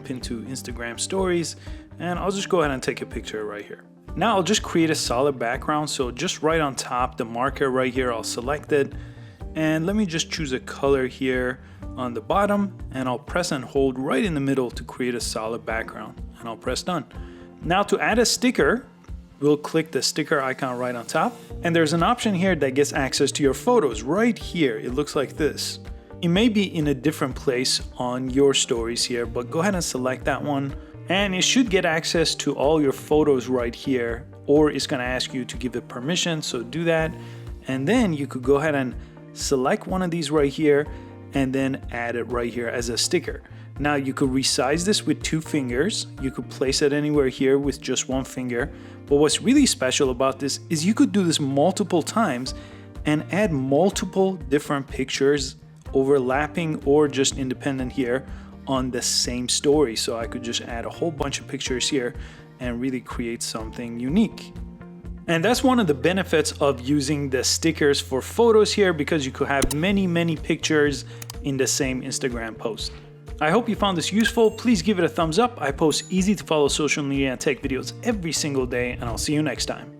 into Instagram stories, and I'll just go ahead and take a picture right here. Now I'll just create a solid background. So just right on top, the marker right here, I'll select it. And let me just choose a color here on the bottom, and I'll press and hold right in the middle to create a solid background, and I'll press done. Now to add a sticker, we'll click the sticker icon right on top, and there's an option here that gets access to your photos right here. It looks like this. It may be in a different place on your stories here, but go ahead and select that one, and it should get access to all your photos right here, or it's gonna ask you to give it permission, so do that. And then you could go ahead and select one of these right here and then add it right here as a sticker. Now you could resize this with 2 fingers. You could place it anywhere here with just 1 finger. But what's really special about this is you could do this multiple times and add multiple different pictures overlapping or just independent here on the same story. So I could just add a whole bunch of pictures here and really create something unique. And that's one of the benefits of using the stickers for photos here, because you could have many pictures in the same Instagram post. I hope you found this useful. Please give it a thumbs up. I post easy to follow social media and tech videos every single day, and I'll see you next time.